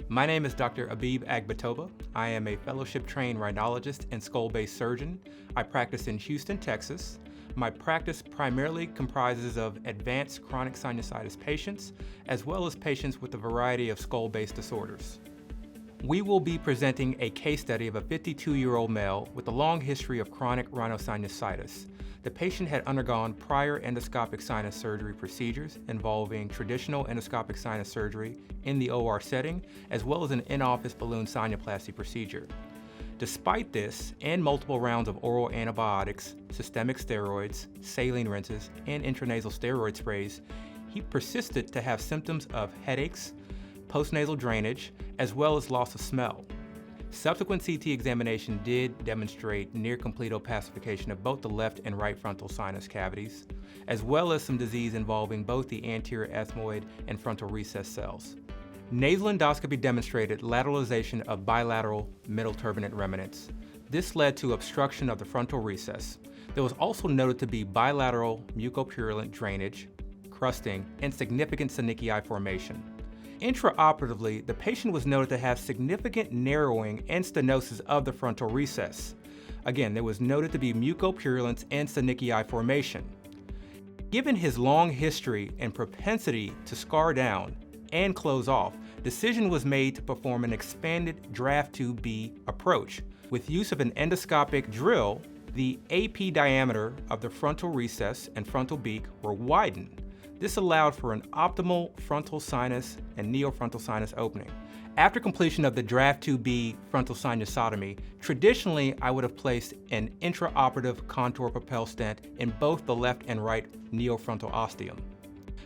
My name is Dr. Agbetoba. I am a fellowship-trained rhinologist and skull-based surgeon. I practice in Houston, Texas. My practice primarily comprises of advanced chronic sinusitis patients, as well as patients with a variety of skull-based disorders. We will be presenting a case study of a 52-year-old male with a long history of chronic rhinosinusitis. The patient had undergone prior endoscopic sinus surgery procedures involving traditional endoscopic sinus surgery in the OR setting, as well as an in-office balloon sinuplasty procedure. Despite this, and multiple rounds of oral antibiotics, systemic steroids, saline rinses, and intranasal steroid sprays, he persisted to have symptoms of headaches, postnasal drainage, as well as loss of smell. Subsequent CT examination did demonstrate near complete opacification of both the left and right frontal sinus cavities, as well as some disease involving both the anterior ethmoid and frontal recess cells. Nasal endoscopy demonstrated lateralization of bilateral middle turbinate remnants. This led to obstruction of the frontal recess. There was also noted to be bilateral mucopurulent drainage, crusting, and significant synechiae formation. Intraoperatively, the patient was noted to have significant narrowing and stenosis of the frontal recess. Again, there was noted to be mucopurulence and synechiae formation. Given his long history and propensity to scar down and close off, decision was made to perform an expanded Draft2B approach. With use of an endoscopic drill, the AP diameter of the frontal recess and frontal beak were widened. This allowed for an optimal frontal sinus and neofrontal sinus opening. After completion of the Draft2B frontal sinusotomy, traditionally I would have placed an intraoperative contour PROPEL stent in both the left and right neofrontal ostium.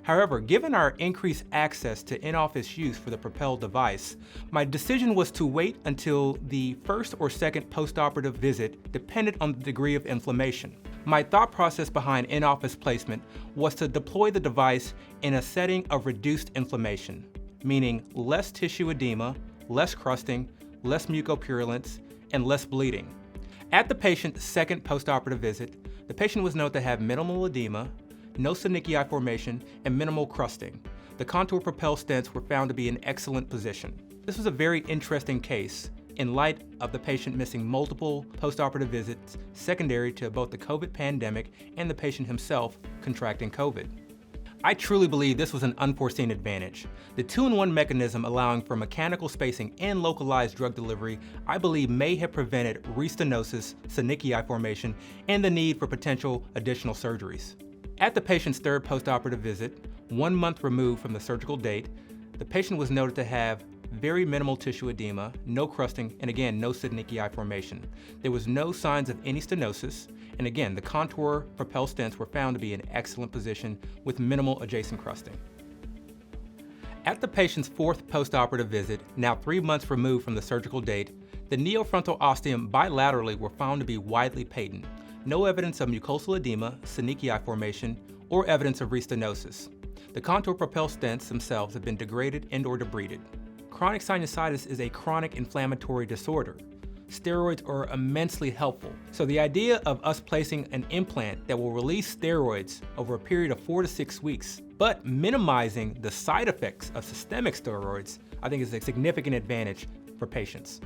However, given our increased access to in-office use for the PROPEL device, my decision was to wait until the first or second postoperative visit, dependent on the degree of inflammation. My thought process behind in-office placement was to deploy the device in a setting of reduced inflammation, meaning less tissue edema, less crusting, less mucopurulence, and less bleeding. At the patient's second postoperative visit, the patient was known to have minimal edema, no synechiae formation, and minimal crusting. The contour PROPEL stents were found to be in excellent position. This was a very interesting case in light of the patient missing multiple postoperative visits secondary to both the COVID pandemic and the patient himself contracting COVID. I truly believe this was an unforeseen advantage. The 2-in-1 mechanism allowing for mechanical spacing and localized drug delivery, I believe may have prevented restenosis, synechiae formation, and the need for potential additional surgeries. At the patient's third postoperative visit, 1 month removed from the surgical date, the patient was noted to have very minimal tissue edema, no crusting, and again, no synechiae formation. There was no signs of any stenosis, and again, the contour PROPEL stents were found to be in excellent position with minimal adjacent crusting. At the patient's fourth postoperative visit, now 3 months removed from the surgical date, the neofrontal ostium bilaterally were found to be widely patent. No evidence of mucosal edema, synechiae formation, or evidence of restenosis. The contour PROPEL stents themselves have been degraded and/or debrided. Chronic sinusitis is a chronic inflammatory disorder. Steroids are immensely helpful. So the idea of us placing an implant that will release steroids over a period of 4 to 6 weeks, but minimizing the side effects of systemic steroids, I think is a significant advantage for patients.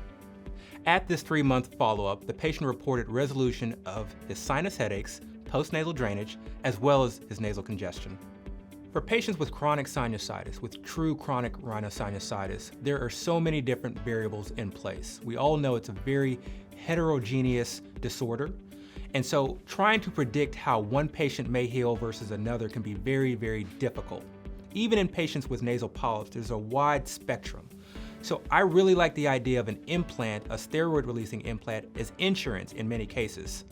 At this 3-month follow-up, the patient reported resolution of his sinus headaches, postnasal drainage, as well as his nasal congestion. For patients with chronic sinusitis, with true chronic rhinosinusitis, there are so many different variables in place. We all know it's a very heterogeneous disorder, and so trying to predict how one patient may heal versus another can be very, very difficult. Even in patients with nasal polyps, there's a wide spectrum. So I really like the idea of an implant, a steroid-releasing implant, as insurance in many cases.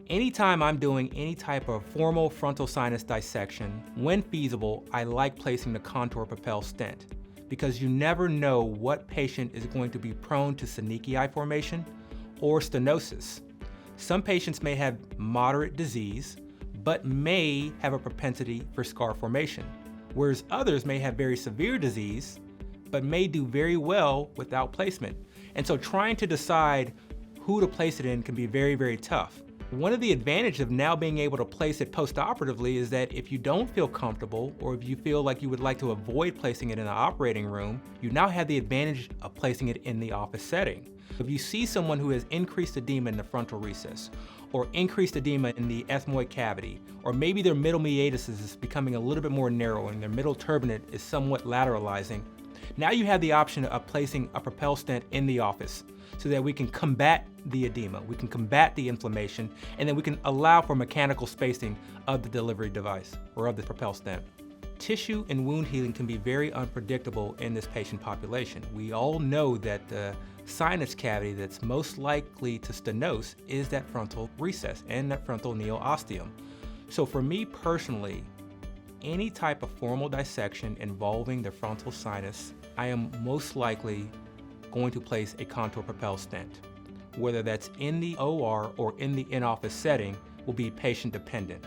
Anytime I'm doing any type of formal frontal sinus dissection, when feasible, I like placing the contour PROPEL stent because you never know what patient is going to be prone to synechiae formation or stenosis. Some patients may have moderate disease, but may have a propensity for scar formation, whereas others may have very severe disease, but may do very well without placement. And so trying to decide who to place it in can be very, very tough. One of the advantages of now being able to place it postoperatively is that if you don't feel comfortable, or if you feel like you would like to avoid placing it in the operating room, you now have the advantage of placing it in the office setting. If you see someone who has increased edema in the frontal recess, or increased edema in the ethmoid cavity, or maybe their middle meatus is becoming a little bit more narrow and their middle turbinate is somewhat lateralizing, now you have the option of placing a PROPEL stent in the office so that we can combat the edema, we can combat the inflammation, and then we can allow for mechanical spacing of the delivery device or of the PROPEL stent. Tissue and wound healing can be very unpredictable in this patient population. We all know that the sinus cavity that's most likely to stenose is that frontal recess and that frontal neo-ostium. So for me personally, any type of formal dissection involving the frontal sinus, I am most likely going to place a contour PROPEL stent. Whether that's in the OR or in the in-office setting will be patient dependent.